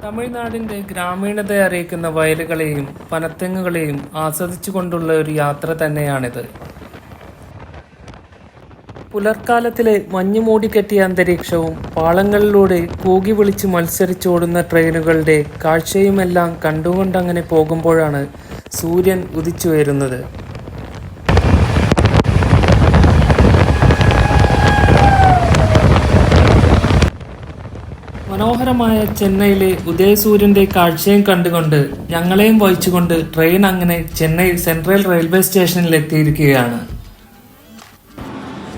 തമിഴ്നാടിൻ്റെ ഗ്രാമീണതയെ അറിയിക്കുന്ന വയലുകളെയും പനത്തെങ്ങുകളെയും ആസ്വദിച്ചുകൊണ്ടുള്ള ഒരു യാത്ര തന്നെയാണിത്. പുലർക്കാലത്തിലെ മഞ്ഞു മൂടിക്കെട്ടിയ അന്തരീക്ഷവും പാളങ്ങളിലൂടെ കൂകി വിളിച്ച് മത്സരിച്ചോടുന്ന ട്രെയിനുകളുടെ കാഴ്ചയുമെല്ലാം കണ്ടുകൊണ്ടങ്ങനെ പോകുമ്പോഴാണ് സൂര്യൻ ഉദിച്ചുയരുന്നത്. മനോഹരമായ ചെന്നൈയിലെ ഉദയസൂര്യൻ്റെ കാഴ്ചയും കണ്ടുകൊണ്ട് ഞങ്ങളെയും വഹിച്ചുകൊണ്ട് ട്രെയിൻ അങ്ങനെ ചെന്നൈ സെൻട്രൽ റെയിൽവേ സ്റ്റേഷനിൽ എത്തിയിരിക്കുകയാണ്.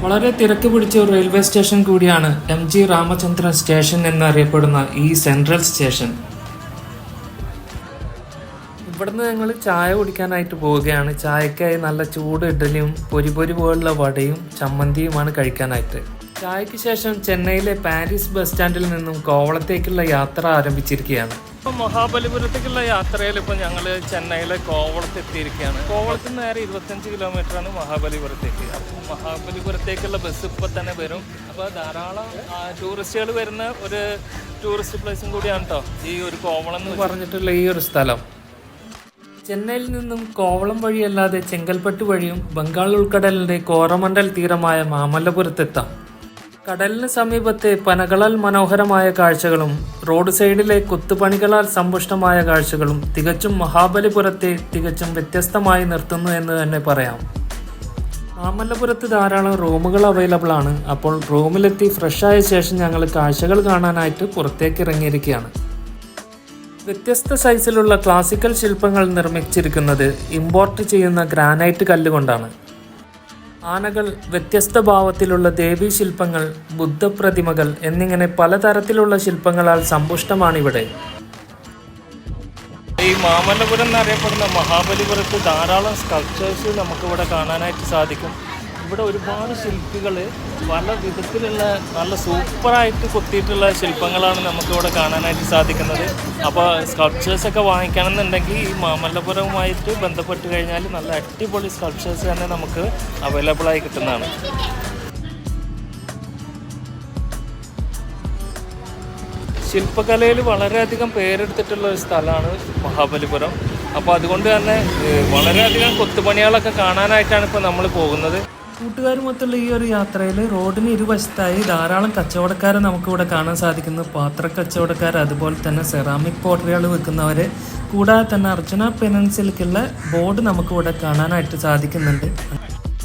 വളരെ തിരക്ക് പിടിച്ച ഒരു റെയിൽവേ സ്റ്റേഷൻ കൂടിയാണ് MG രാമചന്ദ്രൻ സ്റ്റേഷൻ എന്നറിയപ്പെടുന്ന ഈ സെൻട്രൽ സ്റ്റേഷൻ. ഇവിടുന്ന് ഞങ്ങൾ ചായ കുടിക്കാനായിട്ട് പോവുകയാണ്. ചായക്കായി നല്ല ചൂട് ഇഡ്ഡലിയും പൊരി പോലുള്ള വടയും ചമ്മന്തിയുമാണ് കഴിക്കാനായിട്ട്. ചായക്ക് ശേഷം ചെന്നൈയിലെ പാരീസ് ബസ് സ്റ്റാൻഡിൽ നിന്നും കോവളത്തേക്കുള്ള യാത്ര ആരംഭിച്ചിരിക്കുകയാണ്. ഇപ്പോൾ മഹാബലിപുരത്തേക്കുള്ള യാത്രയിൽ ഇപ്പോൾ ഞങ്ങൾ ചെന്നൈയിലെ കോവളത്ത് എത്തിയിരിക്കുകയാണ്. കോവളത്തിൽ നിന്ന് നേരെ 25 കിലോമീറ്ററാണ് മഹാബലിപുരത്തേക്ക്. അപ്പോൾ മഹാബലിപുരത്തേക്കുള്ള ബസ് ഇപ്പോൾ തന്നെ വരും. അപ്പോൾ ധാരാളം ടൂറിസ്റ്റുകൾ വരുന്ന ഒരു ടൂറിസ്റ്റ് പ്ലേസും കൂടിയാണ് കേട്ടോ ഈ ഒരു കോവളം എന്ന് പറഞ്ഞിട്ടുള്ള ഈ ഒരു സ്ഥലം. ചെന്നൈയിൽ നിന്നും കോവളം വഴിയല്ലാതെ ചെങ്കൽപ്പട്ട് വഴിയും ബംഗാൾ ഉൾക്കടലിൻ്റെ കോറമണ്ടൽ തീരമായ മാമല്ലപുരത്തെത്താം. കടലിന് സമീപത്തെ പനകളാൽ മനോഹരമായ കാഴ്ചകളും റോഡ് സൈഡിലെ കൊത്തുപണികളാൽ സമ്പുഷ്ടമായ കാഴ്ചകളും തികച്ചും മഹാബലിപുരത്തെ തികച്ചും വ്യത്യസ്തമായി നിർത്തുന്നു എന്ന് തന്നെ പറയാം. മാമല്ലപുരത്ത് ധാരാളം റൂമുകൾ അവൈലബിൾ ആണ്. അപ്പോൾ റൂമിലെത്തി ഫ്രഷായ ശേഷം ഞങ്ങൾ കാഴ്ചകൾ കാണാനായിട്ട് പുറത്തേക്ക് ഇറങ്ങിയിരിക്കുകയാണ്. വ്യത്യസ്ത സൈസിലുള്ള ക്ലാസിക്കൽ ശില്പങ്ങൾ നിർമ്മിച്ചിരിക്കുന്നത് ഇമ്പോർട്ട് ചെയ്യുന്ന ഗ്രാനൈറ്റ് കല്ലുകൊണ്ടാണ്. ആനകൾ, വ്യത്യസ്ത ഭാവത്തിലുള്ള ദേവീ ശില്പങ്ങൾ, ബുദ്ധപ്രതിമകൾ എന്നിങ്ങനെ പലതരത്തിലുള്ള ശില്പങ്ങളാൽ സമ്പുഷ്ടമാണിവിടെ. ഈ മാമല്ലപുരം എന്നറിയപ്പെടുന്ന മഹാബലിപുരത്ത് ധാരാളം സ്കൾപ്ചേഴ്സ് നമുക്കിവിടെ കാണാനായിട്ട് സാധിക്കും. ഇവിടെ ഒരുപാട് ശില്പികൾ പല വിധത്തിലുള്ള നല്ല സൂപ്പറായിട്ട് കൊത്തിയിട്ടുള്ള ശില്പങ്ങളാണ് നമുക്കിവിടെ കാണാനായിട്ട് സാധിക്കുന്നത്. അപ്പോൾ സ്കൾപ്ചേഴ്സൊക്കെ വാങ്ങിക്കണമെന്നുണ്ടെങ്കിൽ ഈ മാമല്ലപുരവുമായിട്ട് ബന്ധപ്പെട്ട് കഴിഞ്ഞാൽ നല്ല അടിപൊളി സ്കൾപ്ചേഴ്സ് തന്നെ നമുക്ക് അവൈലബിളായി കിട്ടുന്നതാണ്. ശില്പകലയിൽ വളരെയധികം പേരെടുത്തിട്ടുള്ള ഒരു സ്ഥലമാണ് മഹാബലിപുരം. അപ്പോൾ അതുകൊണ്ട് തന്നെ വളരെയധികം കൊത്തുപണികളൊക്കെ കാണാനായിട്ടാണ് ഇപ്പോൾ നമ്മൾ പോകുന്നത്. കൂട്ടുകാരുമൊത്തുള്ള ഈ ഒരു യാത്രയിൽ റോഡിന് ഇരുവശത്തായി ധാരാളം കച്ചവടക്കാരെ നമുക്കിവിടെ കാണാൻ സാധിക്കുന്നു. പാത്ര കച്ചവടക്കാർ, അതുപോലെ തന്നെ സെറാമിക് പോട്ടറികൾ വെക്കുന്നവർ, കൂടാതെ തന്നെ അർജുന പെനൻസിലേക്കുള്ള ബോർഡ് നമുക്കിവിടെ കാണാനായിട്ട് സാധിക്കുന്നുണ്ട്.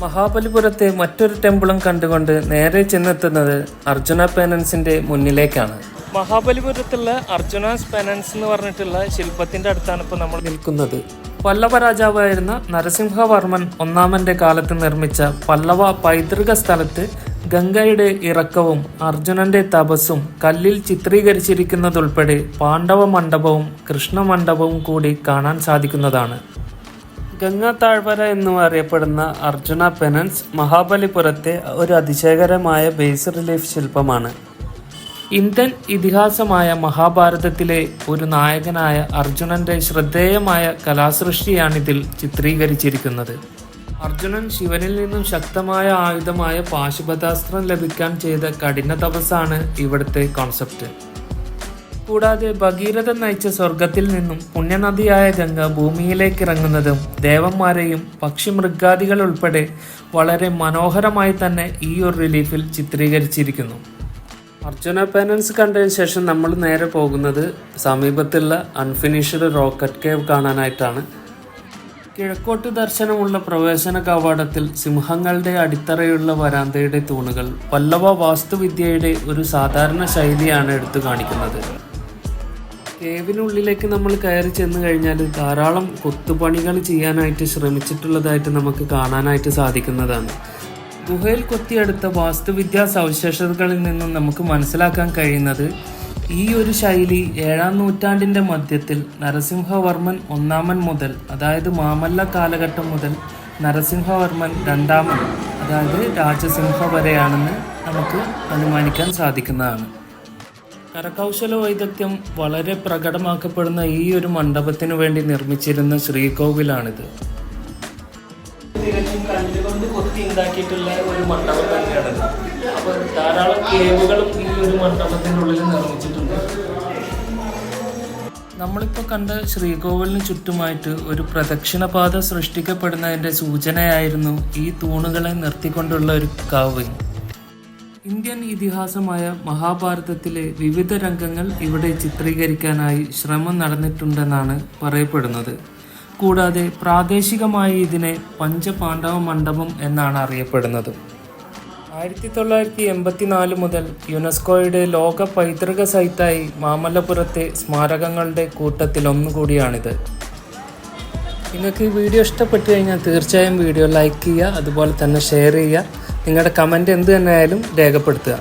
മഹാബലിപുരത്തെ മറ്റൊരു ടെമ്പിളും കണ്ടുകൊണ്ട് നേരെ ചെന്നെത്തുന്നത് അർജുന പെനൻസിൻ്റെ മുന്നിലേക്കാണ്. മഹാബലിപുരത്തുള്ള അർജുനാസ് പെനൻസ് എന്ന് പറഞ്ഞിട്ടുള്ള ശില്പത്തിൻ്റെ അടുത്താണ് ഇപ്പോൾ നമ്മൾ നിൽക്കുന്നത്. പല്ലവ രാജാവായിരുന്ന നരസിംഹവർമ്മൻ ഒന്നാമൻ്റെ കാലത്ത് നിർമ്മിച്ച പല്ലവ പൈതൃക സ്ഥലത്ത് ഗംഗയുടെ ഇറക്കവും അർജുനന്റെ തപസ്സും കല്ലിൽ ചിത്രീകരിച്ചിരിക്കുന്നതുൾപ്പെടെ പാണ്ഡവ മണ്ഡപവും കൃഷ്ണമണ്ഡപവും കൂടി കാണാൻ സാധിക്കുന്നതാണ്. ഗംഗാ താഴ്വര എന്നും അറിയപ്പെടുന്ന അർജുന പെനൻസ് മഹാബലിപുരത്തെ ഒരു അതിശയകരമായ ബേസ് റിലീഫ് ശില്പമാണ്. ഇന്ത്യൻ ഇതിഹാസമായ മഹാഭാരതത്തിലെ ഒരു നായകനായ അർജുനന്റെ ശ്രദ്ധേയമായ കലാസൃഷ്ടിയാണിതിൽ ചിത്രീകരിച്ചിരിക്കുന്നത്. അർജുനൻ ശിവനിൽ നിന്നും ശക്തമായ ആയുധമായ പാശുപതാസ്ത്രം ലഭിക്കാൻ ചെയ്ത കഠിന തപസ്സാണ് ഇവിടുത്തെ കോൺസെപ്റ്റ്. കൂടാതെ ഭഗീരഥൻ നയിച്ച സ്വർഗത്തിൽ നിന്നും പുണ്യനദിയായ ഗംഗ ഭൂമിയിലേക്ക് ഇറങ്ങുന്നതും ദേവന്മാരെയും പക്ഷിമൃഗാദികൾ ഉൾപ്പെടെ വളരെ മനോഹരമായി തന്നെ ഈ ഒരു റിലീഫിൽ ചിത്രീകരിച്ചിരിക്കുന്നു. അർജുന പെനൻസ് കണ്ടതിന് ശേഷം നമ്മൾ നേരെ പോകുന്നത് സമീപത്തുള്ള അൺഫിനിഷ്ഡ് റോക്കറ്റ് കേവ് കാണാനായിട്ടാണ്. കിഴക്കോട്ട് ദർശനമുള്ള പ്രവേശന കവാടത്തിൽ സിംഹങ്ങളുടെ അടിത്തറയുള്ള വരാന്തയുടെ തൂണുകൾ പല്ലവ വാസ്തുവിദ്യയുടെ ഒരു സാധാരണ ശൈലിയാണ് എടുത്തു കാണിക്കുന്നത്. കേവിനുള്ളിലേക്ക് നമ്മൾ കയറി ചെന്ന് കഴിഞ്ഞാൽ ധാരാളം കൊത്തുപണികൾ ചെയ്യാനായിട്ട് ശ്രമിച്ചിട്ടുള്ളതായിട്ട് നമുക്ക് കാണാനായിട്ട് സാധിക്കുന്നതാണ്. ഗുഹയിൽ കൊത്തിയെടുത്ത വാസ്തുവിദ്യാ സവിശേഷതകളിൽ നിന്നും നമുക്ക് മനസ്സിലാക്കാൻ കഴിയുന്നത് ഈ ഒരു ശൈലി 7-ാം നൂറ്റാണ്ടിൻ്റെ മധ്യത്തിൽ നരസിംഹവർമ്മൻ ഒന്നാമൻ മുതൽ, അതായത് മാമല്ല കാലഘട്ടം മുതൽ നരസിംഹവർമ്മൻ രണ്ടാമൻ, അതായത് രാജസിംഹ വരെയാണെന്ന് നമുക്ക് അനുമാനിക്കാൻ സാധിക്കുന്നതാണ്. കരകൗശല വൈദഗ്ധ്യം വളരെ പ്രകടമാക്കപ്പെടുന്ന ഈ ഒരു മണ്ഡപത്തിനു വേണ്ടി നിർമ്മിച്ചിരുന്ന ശ്രീകോവിലാണിത്. തികച്ചും കല്ലുകൊണ്ട് കൊത്തി ഉണ്ടാക്കിയിട്ടുള്ള ഒരു മണ്ഡപം തന്നെയാണത്. അപ്പോൾ ധാരാളം കേവുകളും ഈ ഒരു മണ്ഡപത്തിൻ്റെ ഉള്ളിൽ നിർമ്മിച്ചിട്ടുണ്ട്. നമ്മളിപ്പോൾ കണ്ട ശ്രീകോവിലിന് ചുറ്റുമായിട്ട് ഒരു പ്രദക്ഷിണപാത സൃഷ്ടിക്കപ്പെടുന്നതിൻ്റെ സൂചനയായിരുന്നു ഈ തൂണുകളെ നിർത്തിക്കൊണ്ടുള്ള ഒരു കാവ്. ഇന്ത്യൻ ഇതിഹാസമായ മഹാഭാരതത്തിലെ വിവിധ രംഗങ്ങൾ ഇവിടെ ചിത്രീകരിക്കാനായി ശ്രമം നടന്നിട്ടുണ്ടെന്നാണ് പറയപ്പെടുന്നത്. കൂടാതെ പ്രാദേശികമായി ഇതിനെ പഞ്ചപാണ്ഡവ മണ്ഡപം എന്നാണ് അറിയപ്പെടുന്നത്. 1984 മുതൽ യുനെസ്കോയുടെ ലോക പൈതൃക സൈറ്റായി മാമല്ലപുരത്തെ സ്മാരകങ്ങളുടെ കൂട്ടത്തിലൊന്നുകൂടിയാണിത്. നിങ്ങൾക്ക് ഈ വീഡിയോ ഇഷ്ടപ്പെട്ടു കഴിഞ്ഞാൽ തീർച്ചയായും വീഡിയോ ലൈക്ക് ചെയ്യുക, അതുപോലെ തന്നെ ഷെയർ ചെയ്യുക. നിങ്ങളുടെ കമൻറ്റ് എന്ത് തന്നെയായാലും രേഖപ്പെടുത്തുക.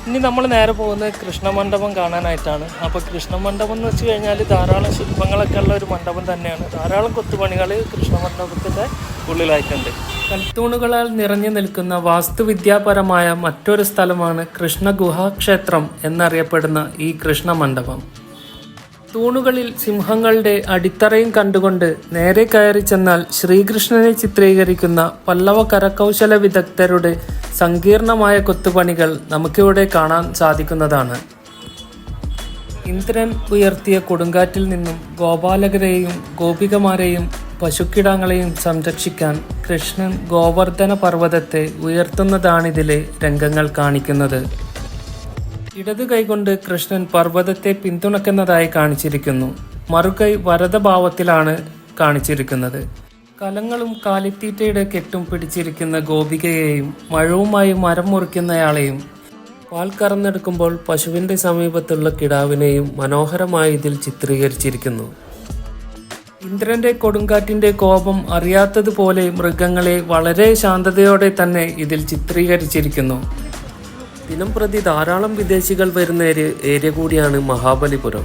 ഇനി നമ്മൾ നേരെ പോകുന്നത് കൃഷ്ണമണ്ഡപം കാണാനായിട്ടാണ്. അപ്പോൾ കൃഷ്ണമണ്ഡപം എന്ന് വെച്ച് കഴിഞ്ഞാൽ ധാരാളം ശില്പങ്ങളൊക്കെ ഉള്ള ഒരു മണ്ഡപം തന്നെയാണ്. ധാരാളം കൊത്തുപണികൾ കൃഷ്ണമണ്ഡപത്തിൻ്റെ ഉള്ളിലായിട്ടുണ്ട്. കൽത്തൂണുകളാൽ നിറഞ്ഞു നിൽക്കുന്ന വാസ്തുവിദ്യാപരമായ മറ്റൊരു സ്ഥലമാണ് കൃഷ്ണഗുഹാക്ഷേത്രം എന്നറിയപ്പെടുന്ന ഈ കൃഷ്ണമണ്ഡപം. തൂണുകളിൽ സിംഹങ്ങളുടെ അടിത്തറയും കണ്ടുകൊണ്ട് നേരെ കയറി ചെന്നാൽ ശ്രീകൃഷ്ണനെ ചിത്രീകരിക്കുന്ന പല്ലവ കരകൗശല വിദഗ്ധരുടെ സങ്കീർണമായ കൊത്തുപണികൾ നമുക്കിവിടെ കാണാൻ സാധിക്കുന്നതാണ്. ഇന്ദ്രൻ ഉയർത്തിയ കൊടുങ്കാറ്റിൽ നിന്നും ഗോപാലകരെയും ഗോപികമാരെയും പശുക്കിടാങ്ങളെയും സംരക്ഷിക്കാൻ കൃഷ്ണൻ ഗോവർദ്ധന പർവ്വതത്തെ ഉയർത്തുന്നതാണിതിലെ രംഗങ്ങൾ കാണിക്കുന്നത്. ഇടതു കൈകൊണ്ട് കൃഷ്ണൻ പർവ്വതത്തെ പിന്തുണയ്ക്കുന്നതായി കാണിച്ചിരിക്കുന്നു. മറുകൈ വരദഭാവത്തിലാണ് കാണിച്ചിരിക്കുന്നത്. കലങ്ങളും കാലിത്തീറ്റയുടെ കെട്ടും പിടിച്ചിരിക്കുന്ന ഗോപികയെയും മഴവുമായി മരം മുറിക്കുന്നയാളെയും പാൽ കറന്നെടുക്കുമ്പോൾ പശുവിൻ്റെ സമീപത്തുള്ള കിടാവിനെയും മനോഹരമായി ഇതിൽ ചിത്രീകരിച്ചിരിക്കുന്നു. ഇന്ദ്രന്റെ കൊടുങ്കാറ്റിന്റെ കോപം അറിയാത്തതുപോലെ മൃഗങ്ങളെ വളരെ ശാന്തതയോടെ തന്നെ ഇതിൽ ചിത്രീകരിച്ചിരിക്കുന്നു. ദിനം പ്രതി ധാരാളം വിദേശികൾ വരുന്ന ഏരിയ കൂടിയാണ് മഹാബലിപുരം.